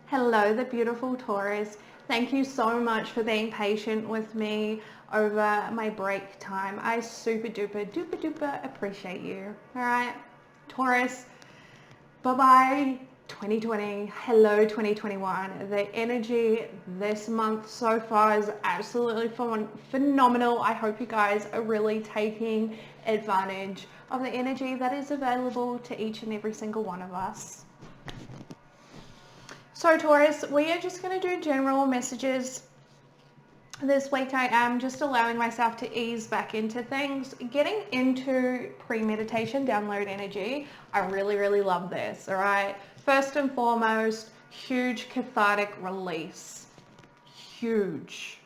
Hello, the beautiful Taurus. Thank you so much for being patient with me over my break time. I super duper appreciate you. All right, Taurus, bye-bye 2020. Hello 2021. The energy this month so far is absolutely phenomenal. I hope you guys are really taking advantage of the energy that is available to each and every single one of us. So Taurus, we are just going to do general messages. This week I am just allowing myself to ease back into things, getting into pre-meditation download energy. I really love this, all right? First and foremost, huge cathartic release. Huge.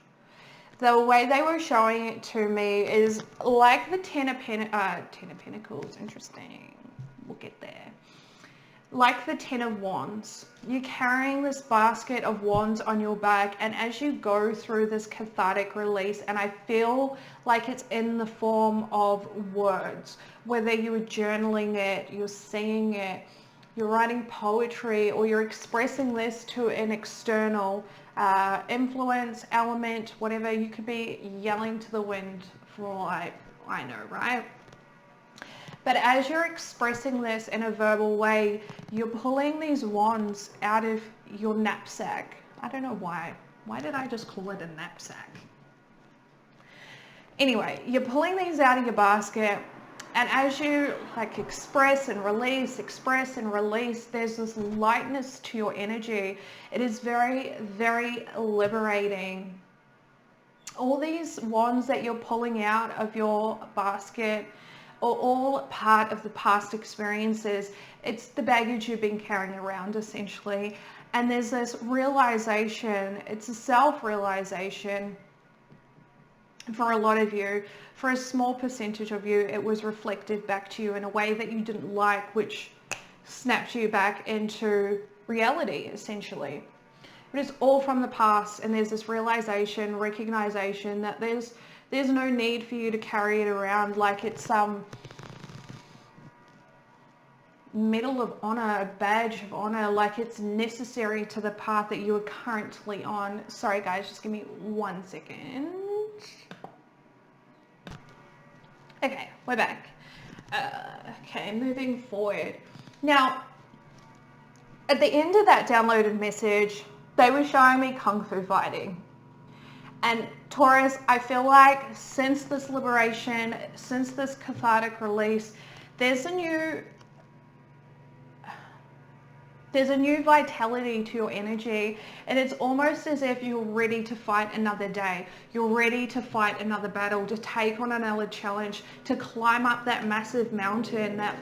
The way they were showing it to me is like the Ten of Pentacles, interesting. We'll get there. Like the Ten of Wands, you're carrying this basket of wands on your back, and as you go through this cathartic release, and I feel like it's in the form of words, whether you're journaling it, you're singing it, you're writing poetry, or you're expressing this to an external influence, element, whatever. You could be yelling to the wind for all I know, right? But as you're expressing this in a verbal way, you're pulling these wands out of your knapsack. I don't know why. Why did I just call it a knapsack? Anyway, you're pulling these out of your basket, and as you express and release, there's this lightness to your energy. It is very liberating. All these wands that you're pulling out of your basket are all part of the past experiences. It's the baggage you've been carrying around essentially. And there's this realization, it's a self-realization for a lot of you. For a small percentage of you, it was reflected back to you in a way that you didn't like, which snapped you back into reality essentially. But it's all from the past, and there's this realization, recognition that there's no need for you to carry it around like it's some medal of honor, a badge of honor, like it's necessary to the path that you are currently on. Sorry guys, just give me 1 second. Okay, we're back. Okay, moving forward. Now, at the end of that downloaded message, they were showing me Kung Fu fighting. And Taurus, I feel like since this liberation, since this cathartic release, there's a new vitality to your energy, and it's almost as if you're ready to fight another day. You're ready to fight another battle, to take on another challenge, to climb up that massive mountain that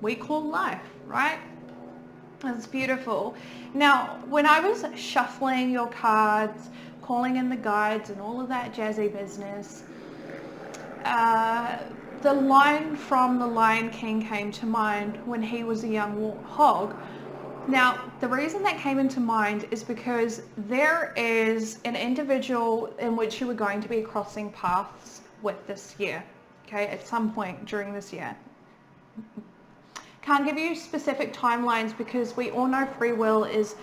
we call life, right? It's beautiful. Now, when I was shuffling your cards, calling in the guides and all of that jazzy business, the line from The Lion King came to mind when he was a young hog. Now, the reason that came into mind is because there is an individual in which you were going to be crossing paths with this year, okay, at some point during this year. Can't give you specific timelines because we all know free will is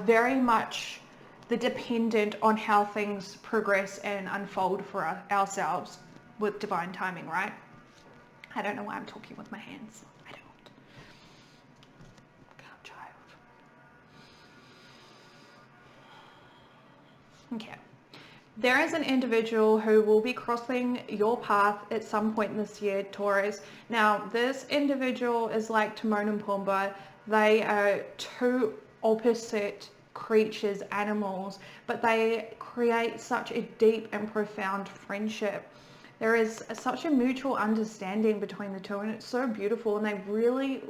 very much the dependent on how things progress and unfold for ourselves with divine timing, right? I don't know why I'm talking with my hands. I don't. Calm child. Okay. There is an individual who will be crossing your path at some point this year, Taurus. Now, this individual is like Timon and Pumbaa. They are two opposite creatures, animals, but they create such a deep and profound friendship. There is such a mutual understanding between the two, and it's so beautiful, and they really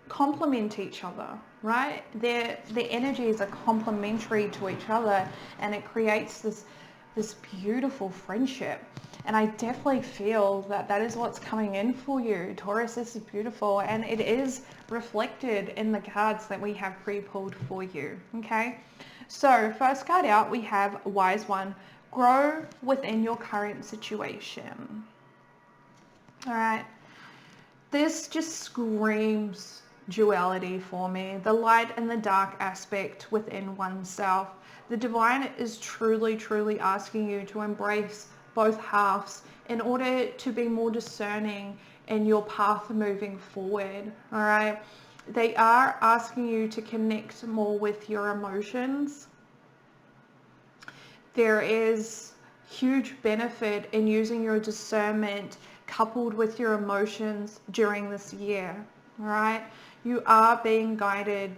complement each other, right? Their energies are complementary to each other, and it creates this beautiful friendship. And I definitely feel that that is what's coming in for you, Taurus. This is beautiful, and it is reflected in the cards that we have pre-pulled for you, okay? So first card out, we have Wise One. Grow within your current situation. All right. This just screams duality for me. The light and the dark aspect within oneself. The divine is truly, truly asking you to embrace both halves in order to be more discerning in your path moving forward. All right. They are asking you to connect more with your emotions. There is huge benefit in using your discernment coupled with your emotions during this year. All right. You are being guided.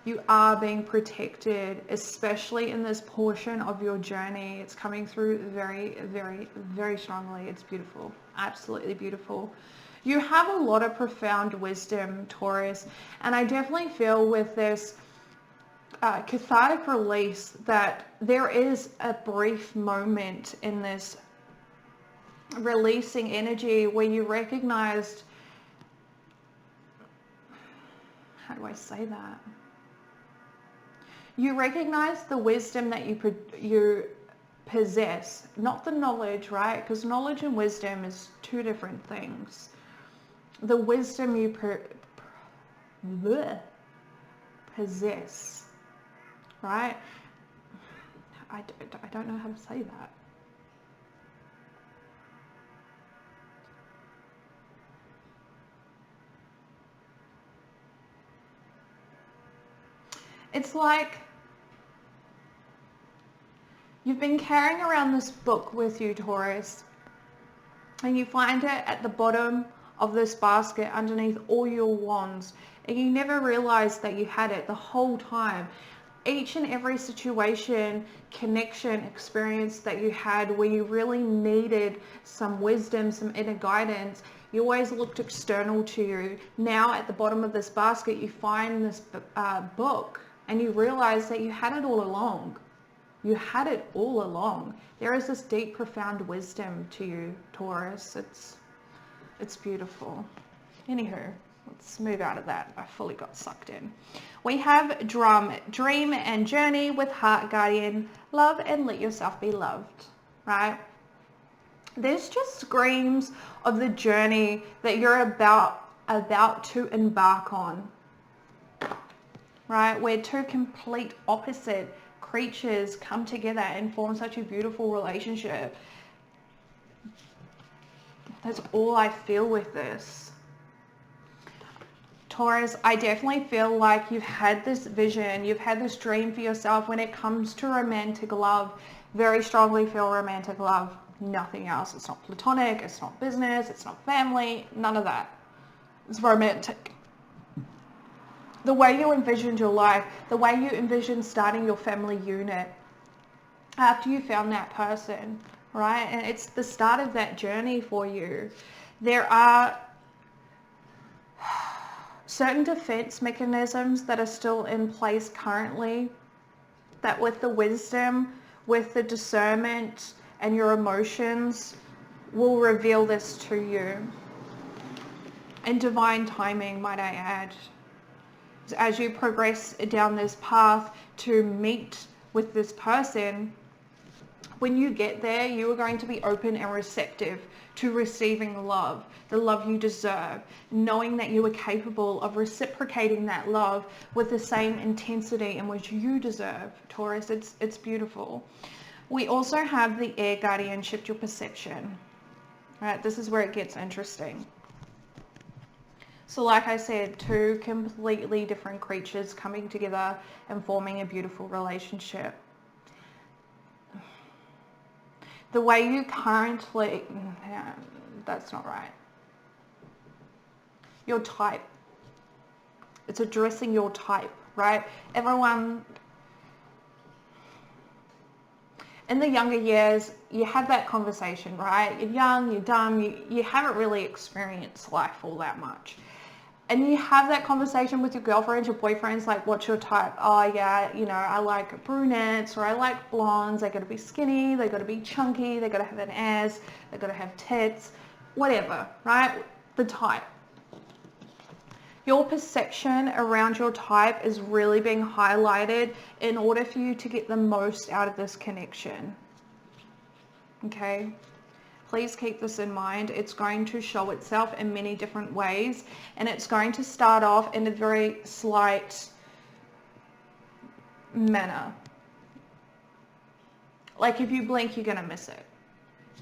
You are being protected, especially in this portion of your journey. It's coming through very, very, very strongly. It's beautiful. Absolutely beautiful. You have a lot of profound wisdom, Taurus, and I definitely feel with this cathartic release that there is a brief moment in this releasing energy where you recognized, how do I say that? You recognize the wisdom that you possess, not the knowledge, right? Because knowledge and wisdom is two different things. The wisdom you possess, right? I don't know how to say that. It's like you've been carrying around this book with you, Taurus, and you find it at the bottom of this basket underneath all your wands, and you never realized that you had it the whole time. Each and every situation, connection, experience that you had where you really needed some wisdom, some inner guidance, you always looked external to you. Now at the bottom of this basket, you find this book, and you realize that you had it all along. You had it all along. There is this deep, profound wisdom to you, Taurus. It's beautiful. Anywho, let's move out of that. I fully got sucked in. We have dream and journey with heart guardian, love and let yourself be loved, right? This just screams of the journey that you're about to embark on, right? Where two complete opposite creatures come together and form such a beautiful relationship. That's all I feel with this. Taurus, I definitely feel like you've had this vision, you've had this dream for yourself when it comes to romantic love. Very strongly feel romantic love, nothing else. It's not platonic, it's not business, it's not family, none of that. It's romantic. The way you envisioned your life, the way you envisioned starting your family unit after you found that person, right? And it's the start of that journey for you. There are certain defense mechanisms that are still in place currently that with the wisdom, with the discernment and your emotions will reveal this to you. And divine timing, might I add. As you progress down this path to meet with this person, when you get there, you are going to be open and receptive to receiving love, the love you deserve, knowing that you are capable of reciprocating that love with the same intensity in which you deserve, Taurus. It's beautiful. We also have the air guardian, shift your perception. Right, this is where it gets interesting. So like I said, two completely different creatures coming together and forming a beautiful relationship. The way you currently, that's not right. Your type. It's addressing your type, right? Everyone, in the younger years, you have that conversation, right? You're young, you're dumb, you haven't really experienced life all that much. And you have that conversation with your girlfriends, your boyfriends, like, what's your type? Oh yeah, you know, I like brunettes, or I like blondes. They got to be skinny, they got to be chunky, they got to have an ass, they got to have tits, whatever, right? The type. Your perception around your type is really being highlighted in order for you to get the most out of this connection. Okay? Please keep this in mind. It's going to show itself in many different ways, and it's going to start off in a very slight manner. Like if you blink, you're going to miss it.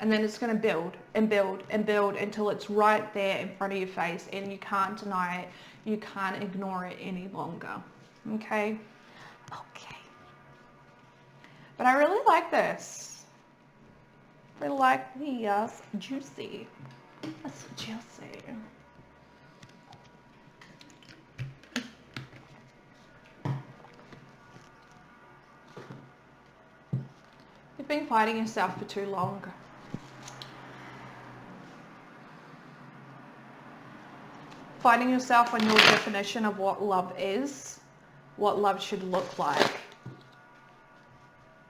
And then it's going to build and build and build until it's right there in front of your face and you can't deny it. You can't ignore it any longer. Okay? Okay. But I really like this. I really like the yes, juicy. That's juicy. You've been fighting yourself for too long. Finding yourself on your definition of what love is, what love should look like.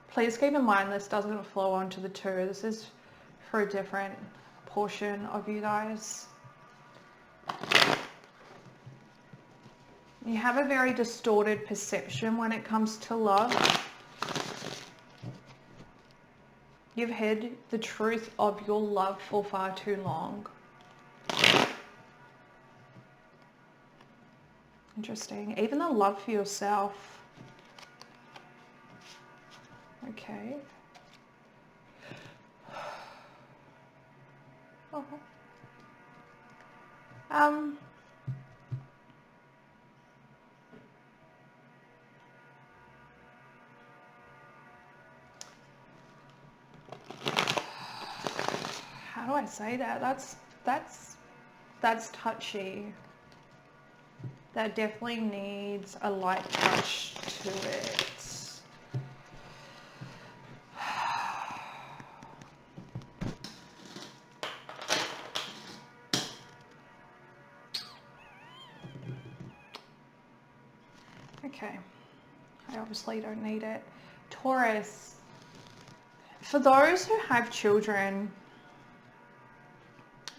Please keep in mind this doesn't flow onto the two. This is for a different portion of you guys. You have a very distorted perception when it comes to love. You've hid the truth of your love for far too long. Interesting. Even the love for yourself. Okay. Oh. How do I say that? That's touchy. That definitely needs a light touch to it. Okay, I obviously don't need it. Taurus, for those who have children,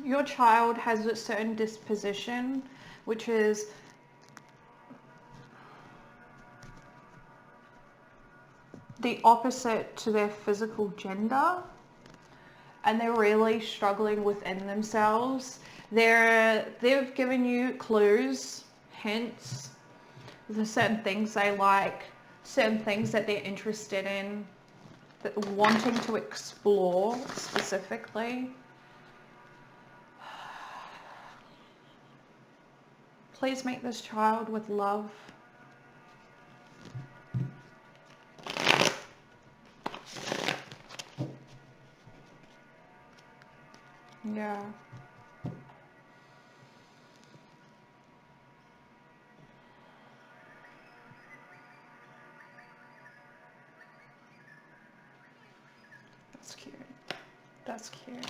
your child has a certain disposition, which is the opposite to their physical gender, and they're really struggling within themselves. They've given you clues, hints. There's certain things they like, certain things that they're interested in, that wanting to explore specifically. Please meet this child with love. Yeah. That's cute. That's cute.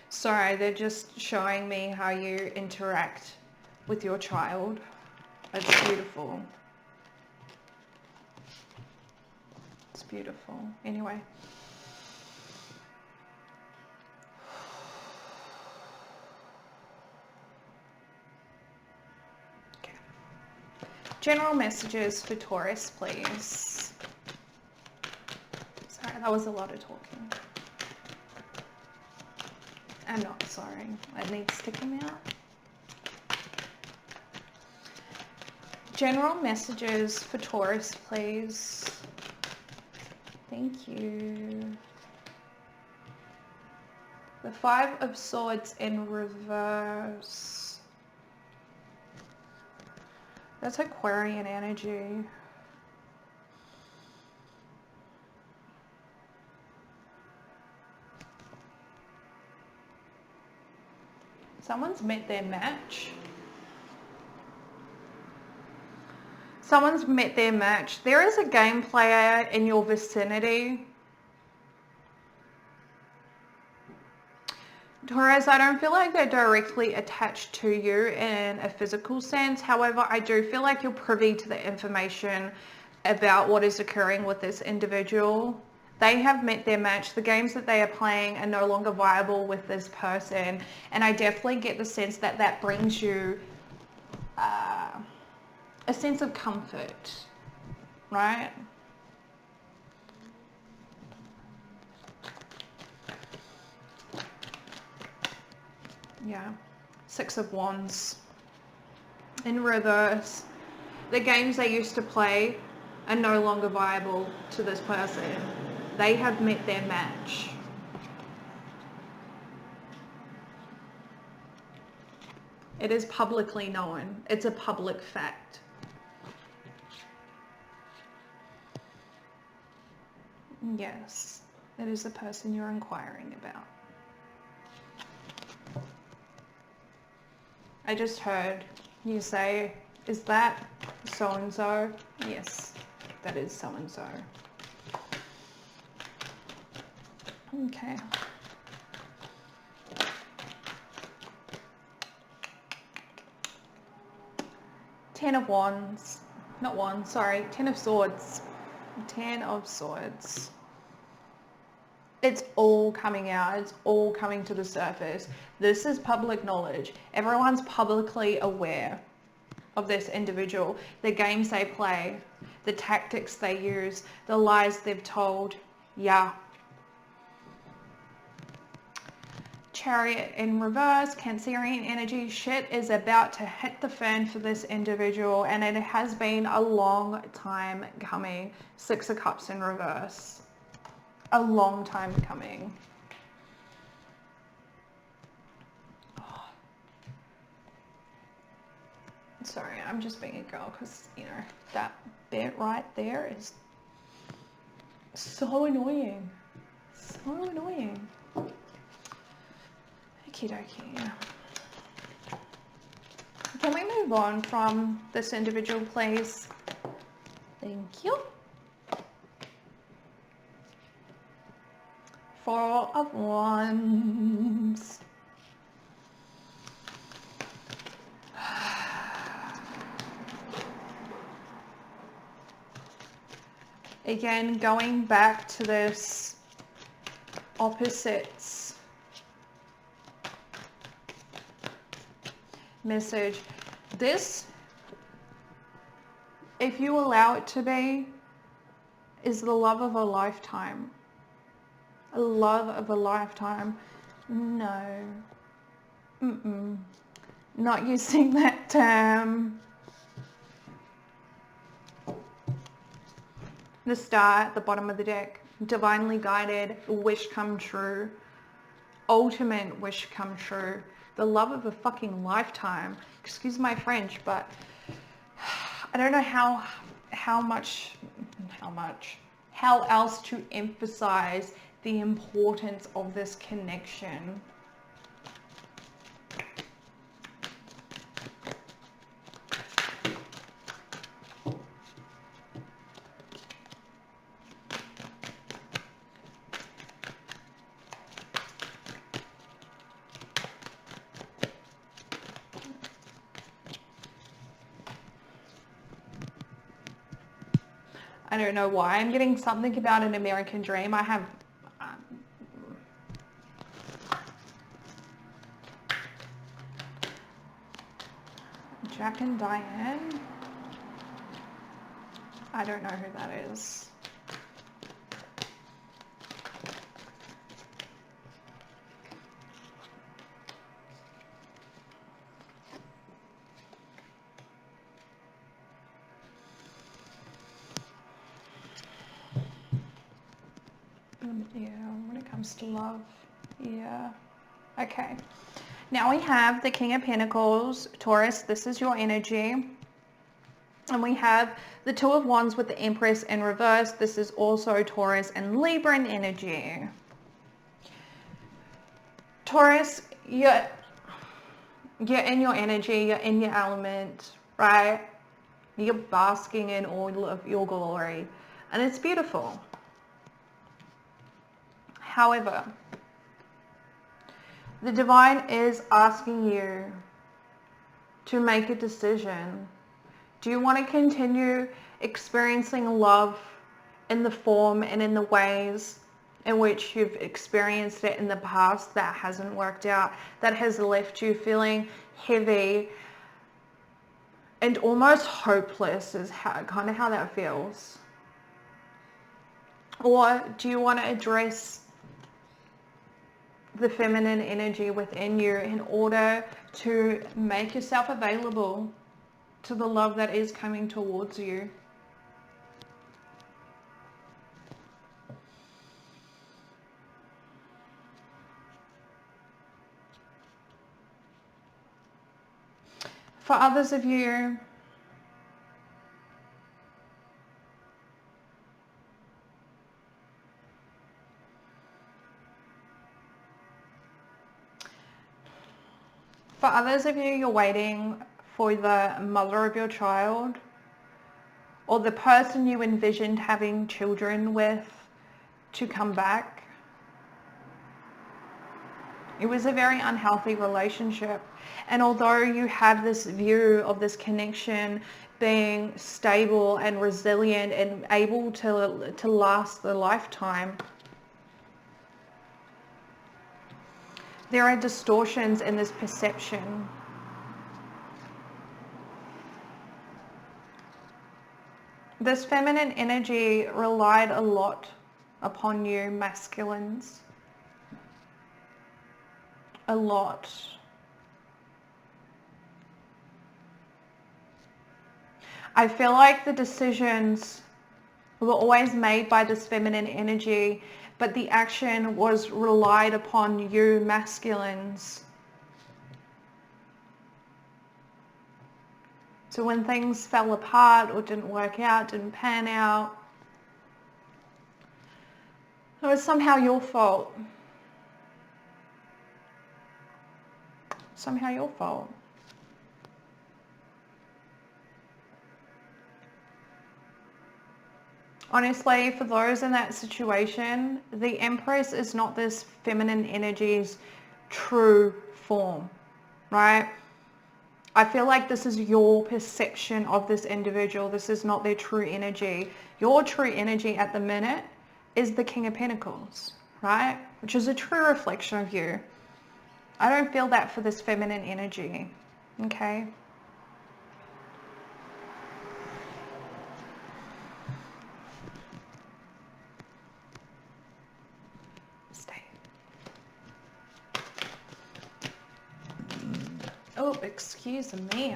Sorry, they're just showing me how you interact with your child. It's beautiful. It's beautiful. Anyway. Okay. General messages for Taurus, please. Sorry, that was a lot of talking. I'm not sorry. It needs to come out. General messages for Taurus, please. Thank you. The Five of Swords in reverse. That's Aquarian energy. Someone's met their match. Someone's met their match. There is a game player in your vicinity. Taurus, I don't feel like they're directly attached to you in a physical sense. However, I do feel like you're privy to the information about what is occurring with this individual. They have met their match. The games that they are playing are no longer viable with this person. And I definitely get the sense that that brings you a sense of comfort, right? Yeah. Six of Wands. In reverse. The games they used to play are no longer viable to this person. They have met their match. It is publicly known. It's a public fact. Yes, it is the person you're inquiring about. I just heard you say, is that so-and-so? Yes, that is so-and-so. Okay. Ten of Wands. Not Wands, sorry. Ten of Swords. Ten of Swords. It's all coming out. It's all coming to the surface. This is public knowledge. Everyone's publicly aware of this individual. The games they play, the tactics they use, the lies they've told. Yeah. Chariot in reverse, Cancerian energy. Shit is about to hit the fan for this individual, and it has been a long time coming. Six of Cups in reverse. A long time coming. Oh. Sorry, I'm just being a girl because, you know, that bit right there is so annoying. So annoying. Okie dokie. Can we move on from this individual, please? Thank you. Four of Wands. Again, going back to this opposites message. This, if you allow it to be, is the love of a lifetime. A love of a lifetime. No. Mm-mm. Not using that term. The star at the bottom of the deck. Divinely guided. Wish come true. Ultimate wish come true. The love of a fucking lifetime. Excuse my French, but I don't know how else to emphasize the importance of this connection. I don't know why. I'm getting something about an American dream. I have Jack and Diane. I don't know who that is. Yeah, when it comes to love. Yeah. Okay. Now we have the King of Pentacles, Taurus. This is your energy. And we have the Two of Wands with the Empress in reverse. This is also Taurus and Libran energy. Taurus, you're in your energy, you're in your element, right? You're basking in all of your glory. And it's beautiful. However, the divine is asking you to make a decision. Do you want to continue experiencing love in the form and in the ways in which you've experienced it in the past that hasn't worked out, that has left you feeling heavy and almost hopeless, is kind of how that feels? Or do you want to address the feminine energy within you in order to make yourself available to the love that is coming towards you. For others of you, you're waiting for the mother of your child or the person you envisioned having children with to come back. It was a very unhealthy relationship. And although you had this view of this connection being stable and resilient and able to last the lifetime, there are distortions in this perception. This feminine energy relied a lot upon you masculines. A lot. I feel like the decisions were always made by this feminine energy, but the action was relied upon you masculines. So when things fell apart or didn't work out, didn't pan out, it was somehow your fault. Somehow your fault. Honestly, for those in that situation, the Empress is not this feminine energy's true form, right? I feel like this is your perception of this individual. This is not their true energy. Your true energy at the minute is the King of Pentacles, right? Which is a true reflection of you. I don't feel that for this feminine energy, okay? Stay. Oh, excuse me.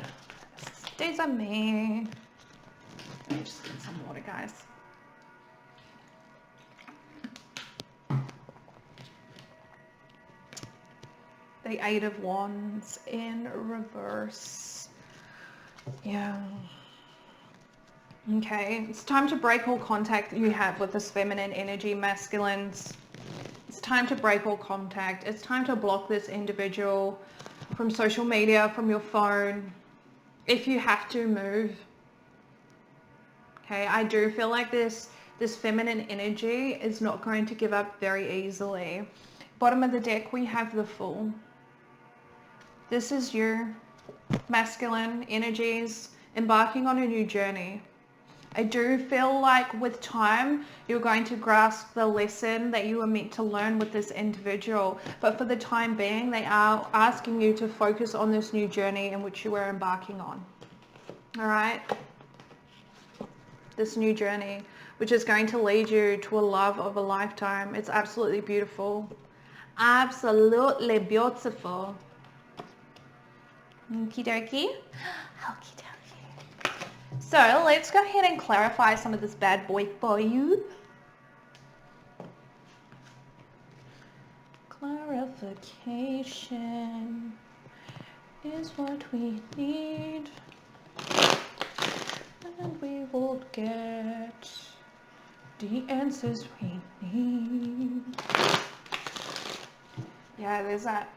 Excuse me. Let me just get some water, guys. The Eight of Wands in reverse. Yeah. Okay, it's time to break all contact you have with this feminine energy, masculines. It's time to break all contact. It's time to block this individual from social media, from your phone, if you have to move. Okay, I do feel like this feminine energy is not going to give up very easily. Bottom of the deck, we have the Fool. This is your masculine energies embarking on a new journey. I do feel like with time, you're going to grasp the lesson that you were meant to learn with this individual. But for the time being, they are asking you to focus on this new journey in which you are embarking on. All right? This new journey, which is going to lead you to a love of a lifetime. It's absolutely beautiful. Absolutely beautiful. Okie dokie. Okie dokie. So let's go ahead and clarify some of this bad boy for you. Clarification is what we need. And we will get the answers we need. Yeah, there's that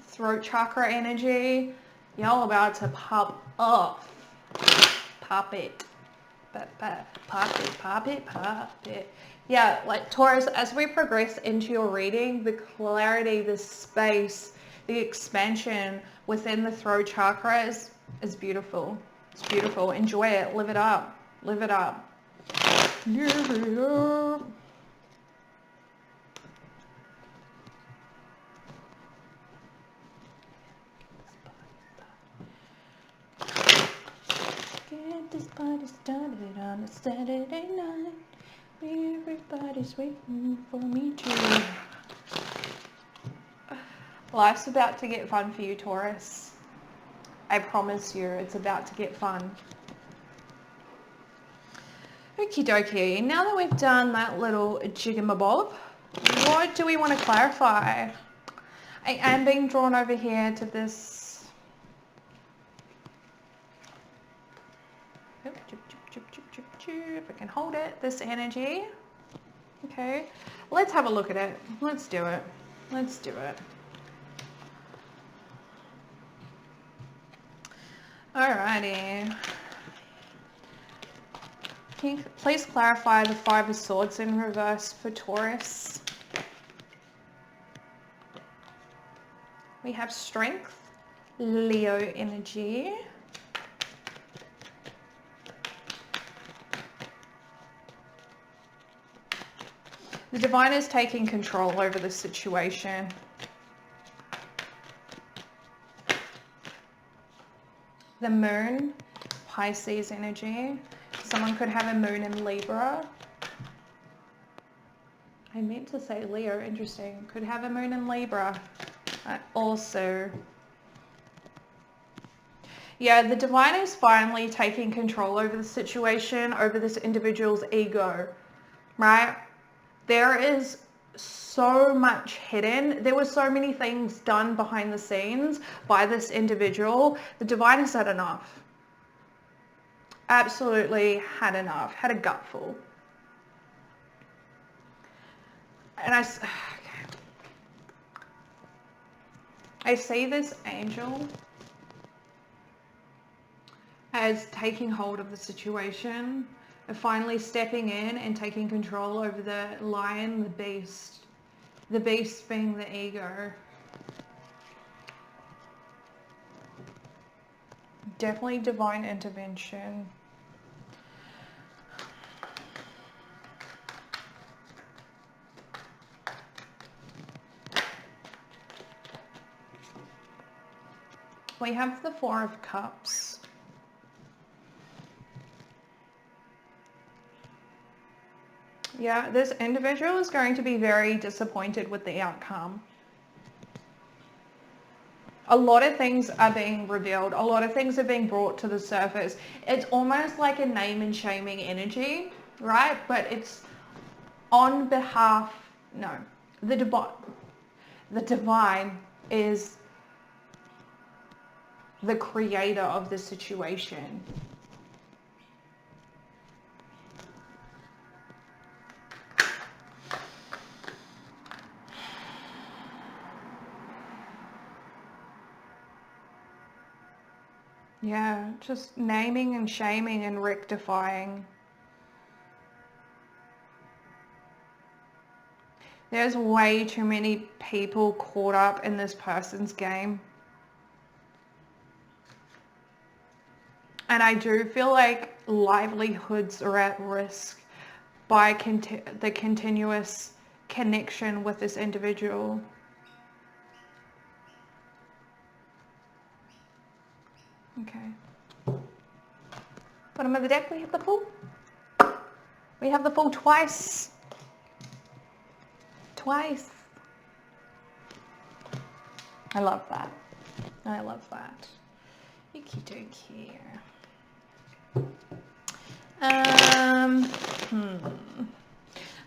throat chakra energy. Y'all about to pop off. Pop it. Pop it, pop it, pop it. Yeah, like Taurus, as we progress into your reading, the clarity, the space, the expansion within the throat chakra is beautiful. It's beautiful. Enjoy it. Live it up. Live it up. Live it up. Get this party started on a Saturday night. Everybody's waiting for me to. Life's about to get fun for you, Taurus. I promise you, it's about to get fun. Okie dokie, now that we've done that little jigamabob, what do we want to clarify? I am being drawn over here to this. If I can hold it, this energy. Okay, let's have a look at it. Let's do it. Let's do it. Alrighty. Can you please clarify the Five of Swords in reverse for Taurus? We have strength, Leo energy. The divine is taking control over the situation. The moon, Pisces energy. Someone could have a moon in Libra. I meant to say Leo, interesting. Could have a moon in Libra. Also, yeah, the divine is finally taking control over the situation, over this individual's ego, right? There is so much hidden. There were so many things done behind the scenes by this individual. The divine has had enough. Absolutely had enough. Had a gutful. And I see this angel as taking hold of the situation, of finally stepping in and taking control over the lion, the beast being the ego. Definitely divine intervention. We have the Four of Cups. Yeah, this individual is going to be very disappointed with the outcome. A lot of things are being revealed. A lot of things are being brought to the surface. It's almost like a name and shaming energy, right? But it's on behalf, no, the divine is the creator of the situation. Yeah, just naming and shaming and rectifying. There's way too many people caught up in this person's game. And I do feel like livelihoods are at risk by the continuous connection with this individual. Okay. Bottom of the deck, we have the Fool. We have the Fool twice. Twice. I love that. I love that. Okie dokie.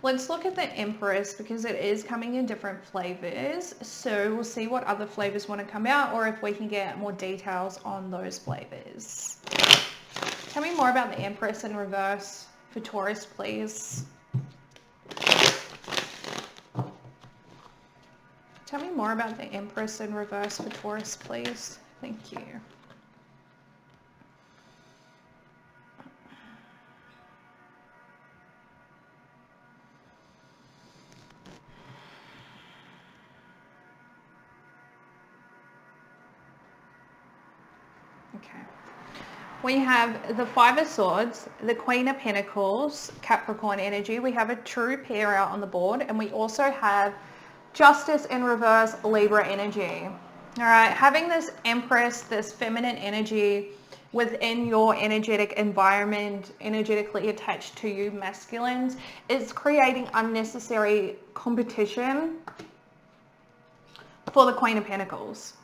Let's look at the Empress because it is coming in different flavors. So we'll see what other flavors want to come out or if we can get more details on those flavors. Tell me more about the Empress in reverse for Taurus, please. Tell me more about the Empress in reverse for Taurus, please. Thank you. Okay. We have the Five of Swords, the Queen of Pentacles, Capricorn energy. We have a true pair out on the board, and we also have Justice in reverse, Libra energy. All right, having this Empress, this feminine energy within your energetic environment, energetically attached to you masculines, is creating unnecessary competition for the Queen of Pentacles,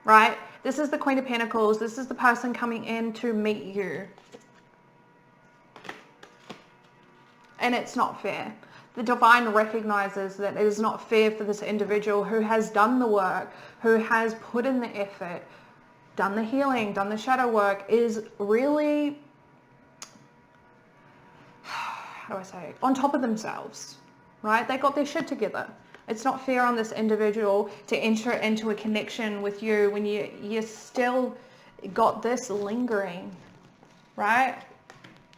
right? This is the Queen of Pentacles. This is the person coming in to meet you. And it's not fair. The divine recognizes that it is not fair for this individual who has done the work, who has put in the effort, done the healing, done the shadow work, is really, how do I say, on top of themselves, right? They got their shit together. It's not fair on this individual to enter into a connection with you when you still got this lingering, right?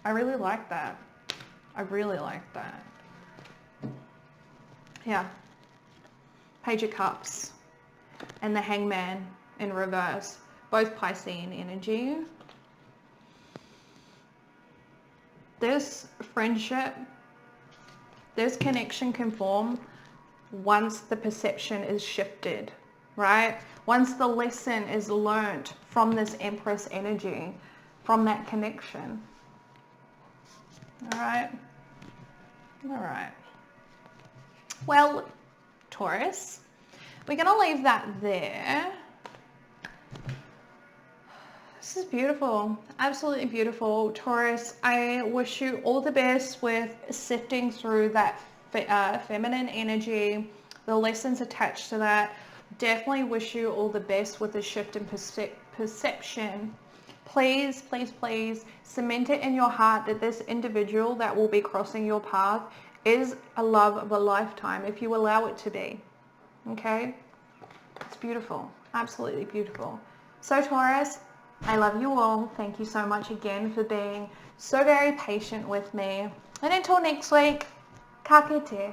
I really like that. I really like that. Yeah. Page of Cups and the Hangman in reverse. Both Piscean energy. This friendship, this connection can form once the perception is shifted, right? Once the lesson is learnt from this Empress energy, from that connection. All right. All right. Well, Taurus, we're going to leave that there. This is beautiful. Absolutely beautiful. Taurus, I wish you all the best with sifting through that feminine energy, the lessons attached to that. Definitely wish you all the best with the shift in perception. Please, please, please cement it in your heart that this individual that will be crossing your path is a love of a lifetime if you allow it to be. Okay? It's beautiful. Absolutely beautiful. So Taurus, I love you all. Thank you so much again for being so very patient with me. And until next week, ka kite.